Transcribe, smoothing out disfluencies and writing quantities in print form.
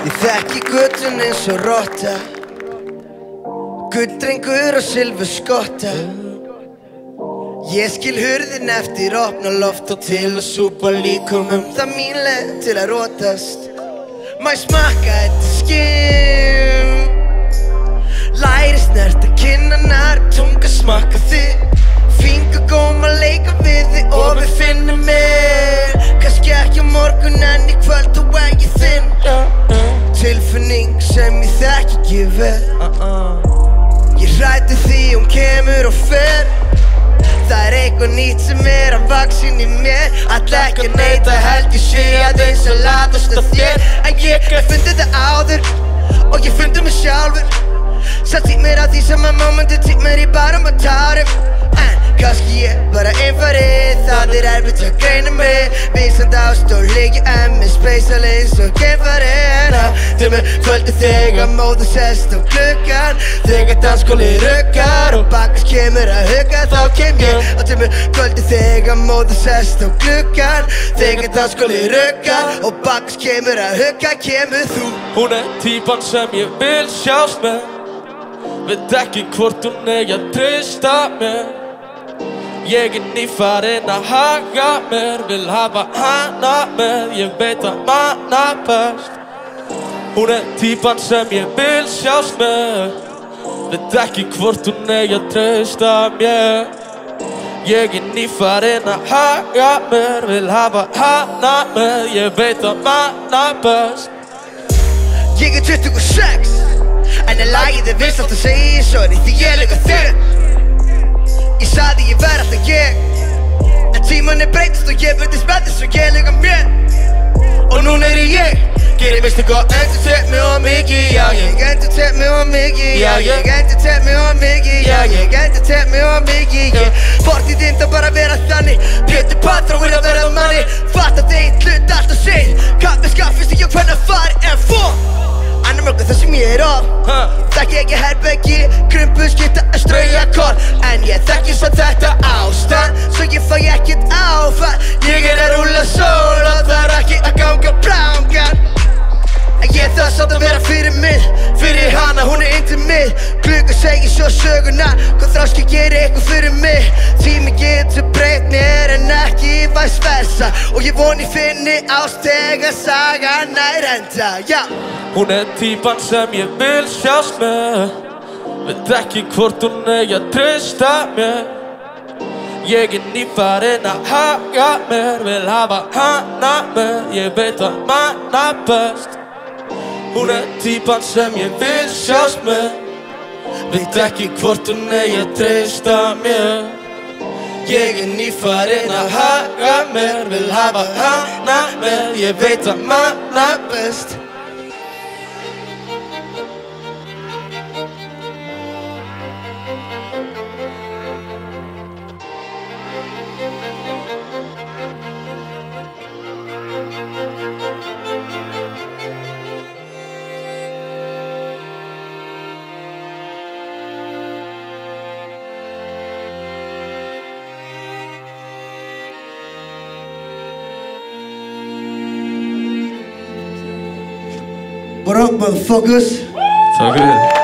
Ég þekki götun eins og rotta, gulldrengur og silfurskotta. Ég skil hurðin eftir opna loft og til að súpa líkumum. Það mín leið til að rótast. Má ég smakka þetta skim? Læri snerta kinnarnar, tunga smakka þig. Fingurgóma leika við þig og við finnum mér. Kannski ekki á morgun en í kvöld og ég þinn. Tilfinning sem ég þekki ekki vel. Ég hræddi því hún kemur og fer. Það eitthvað nýtt sem að vaxa inn í mér. Ætla ekki að neita, held ég sé að eins að latast að þér. En ég hef fundið það áður og ég fundið mig sjálfur. Satt tík mér á því sama momenti, tík mér í barum og tárum. En kannski ég bara einfari, það erfitt að greina mig. Vísand ástóðlegi en með speysal eins og geimfari. Til mig kvöldi þegar móður sest á gluggan, þegar dansskóli ruggar og bakkast kemur að hugga, þá kem ég. Og til mig kvöldi þegar móður sest á gluggan, þegar dansskóli ruggar og bakkast kemur að hugga, kemur þú. Hún típan sem ég vil sjást með, veit ekki hvort hún að treysta mér. Ég nýfarinn að haga mér, vil hafa hana með, ég veit að manna best. Hún típan sem ég vil sjást með, veit ekki hvort hún að treysta mér. Ég nýfarinn að haga mér, vil hafa hana með, ég veit að manna best. Ég 26, en lagið vinsælt að segja sorry því ég líka þér. Ég sagði ég væri alltaf ég, en tímann breytist og ég byrði spenntist og ég líka mér. Og núna ég gerir mistök og endurtek mig of mikið. Já, ég endurtek mig of mikið. Já, ég endurtek mig of mikið. Já, ég endurtek mig of mikið. Fortíðin það bara vera þannig, Pétur Patróir að vera manni. Fatta þeir hlut allt og seint, kappið skaffist ég hvernig fari en fór. Annar mörgur það sem ég of, þekki ekki herbeggi, krumpu skipta að strauja kól. En ég þekki svo þetta ástand, svo ég fæ ekkert áfall. Ég að rúlla sól og það ekki að ganga blangan. En ég það samt að vera fyrir mig, fyrir hana, hún inntil mig. Klukka segir svo söguna, hvað þráski gerir eitthvað fyrir mig. Tími getur breytt mér en ekki vice versa, og ég voni finni ást þegar sagan nær enda, já. Hún típan sem ég vil sjást með, veit ekki hvort hún að treysta mér. Ég nýfarinn að haga mér, vil hafa hana með, ég veit að manna best. Hún típan sem ég vil sjást með, veit ekki hvort hún að treysta mér. Ég nýfarinn að haga mér, vil hafa hana með, ég veit að manna best. What up, motherfuckers? Takk fyrir.